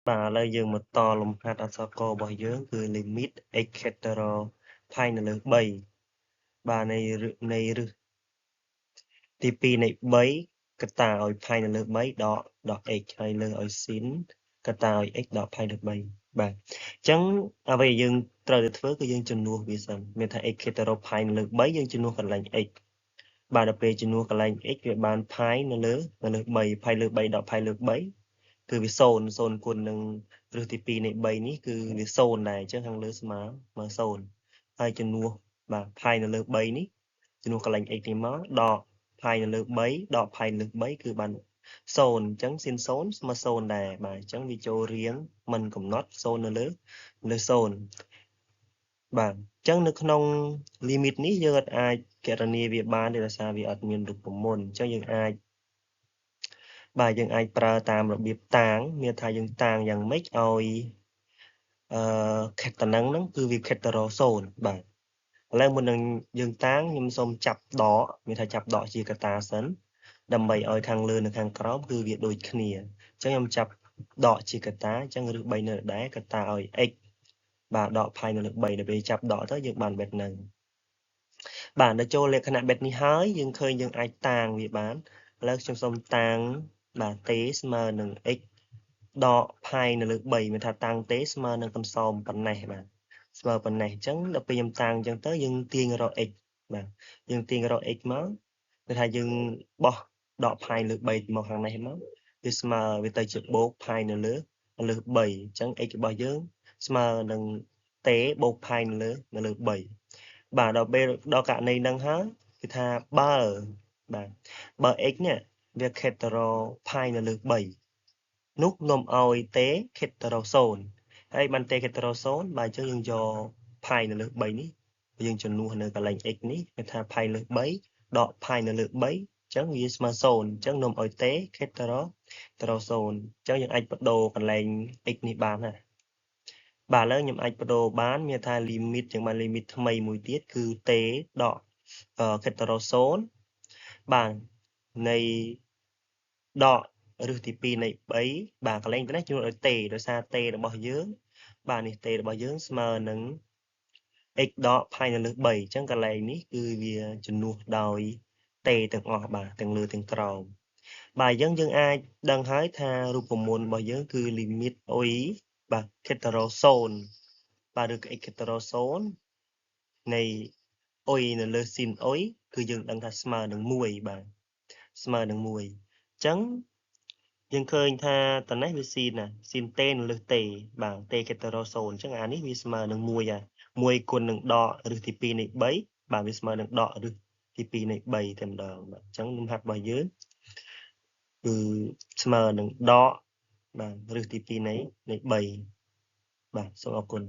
Bà lấy dương một to lùm hạt ở sơ cô bỏ dưỡngคือ limit x hetero 2 làលើ3 bà này rưទី2នៃ3កតាឲ្យ pi នៅលើ3ដក x ហើយលើឲ្យ sin កតាឲ្យ x ដក pi លើ3បាទអញ្ចឹងអ្វីយើងត្រូវតែធ្វើគឺយើងជំនួសវាសិនមានថា x hetero pi នៅលើ3យើងជំនួសកន្លែង x បាទដល់ពេលជំនួសកន្លែង x វាបាន pi នៅលើ3 pi លើ3ដក pi លើ3គឺវា0គុណនឹងគ្រឹះទី2នៃ3នេះគឺវា0ដែរអញ្ចឹងខាងលើស្មើ0ហើយជំនួសបាទ pi នៅលើ3នេះជំនួសកន្លែង x នេះមកដក pi នៅលើ3ដក pi លើ3គឺបាន0អញ្ចឹងsin 0ស្មើ0ដែរបាទអញ្ចឹងវាចូលរៀងមិនកំណត់0នៅលើ0បាទអញ្ចឹងនៅក្នុង limit នេះយើងអាចគណនាវាបានដោយសារវាអត់មានរូបមន្តអញ្ចឹងយើងអាចប្រើតាមរបៀបតាងមានថាយើងតាងយ៉ាងម៉េចឲ្យខេតតំណឹងហ្នឹងគឺវាខេតរ0បាទឥឡូវមុននឹងយើងតាងខ្ញុំសូមចាប់ដកមានថាចាប់ដកជាកតាសិនដើម្បីឲ្យខាងលើនិងខាងក្រោមគឺវាដូចគ្នាអញ្ចឹងខ្ញុំចាប់ដកជាកតាអញ្ចឹងឬ3នៅដែរកតាឲ្យ x បាទដក pi នៅលើ3ដល់ពេលចាប់ដកទៅយើងបានបែបហ្នឹងបាទដល់ចូលលក្ខណៈបែបនេះហើយយើងឃើញយើងអាចតាងវាបានឥឡូវខ្ញុំសូមតាងបាទ t ស្មើនឹង x ដក pi នៅលើ3មានថាតាំង t ស្មើនឹងកន្សោមប៉ុណ្ណេះបាទស្មើប៉ុណ្ណេះអញ្ចឹងដល់ពេលខ្ញុំតាំងអញ្ចឹងទៅយើងទាញរក x បាទយើងទាញរក x មកគឺថាយើងបោះដក pi លើ3មកខាងនេះមកវាស្មើវាទៅជាបូក pi នៅលើ3អញ្ចឹង x របស់យើងស្មើនឹង t បូក pi នៅលើ3បាទដល់ពេលដល់ករណីហ្នឹងហើយគឺថាបើ x នេះវាខេតរ pi នៅលើ3នោះនាំឲ្យតេខេតរ0ហើយបានតេខេតរ0បាទអញ្ចឹងយើងយក pi នៅលើ3នេះយើងជំនួសនៅកន្លែង x នេះគេថា pi លើ3ដក pi នៅលើ3អញ្ចឹងវាស្មើ0អញ្ចឹងនាំឲ្យតេខេតរ0អញ្ចឹងយើងអាចបដូរកន្លែង x នេះបានណាបាទឥឡូវខ្ញុំអាចបដូរបានមានថា limit ចឹងបាន limit ថ្មីមួយទៀតគឺ t ដកខេតរ0បាទនៃដកឬទី2នៃ3បាទកន្លែងនេះជំនួសឲ្យ t ដោយសារ t របស់យើងបាទនេះ t របស់យើងស្មើនឹង x ដក pi នៅលើ3អញ្ចឹងកន្លែងនេះគឺវាជំនួសដោយ t ទាំងអស់បាទទាំងលើទាំងក្រោមបាទអញ្ចឹងយើងអាចដឹងហើយថារូបមន្តរបស់យើងគឺ limit y បាទ hetero 0បាទឬក៏ x hetero 0នៃ y នៅលើ sin y គឺយើងដឹងថាស្មើនឹង1បាទស្មើនឹង1អញ្ចឹងយើងឃើញថាតនេះវា sin ណា sin t នៅលើ t បាទ t hetero 0អញ្ចឹងអានេះវាស្មើនឹង1អា1គុណនឹងដកឬទី2នៃ3បាទវាស្មើនឹងដកឬទី2នៃ3តែម្ដងបាទអញ្ចឹងលំហាត់របស់យើងគឺស្មើនឹងដកបាទឬទី2នៃ3បាទសូមអរគុណ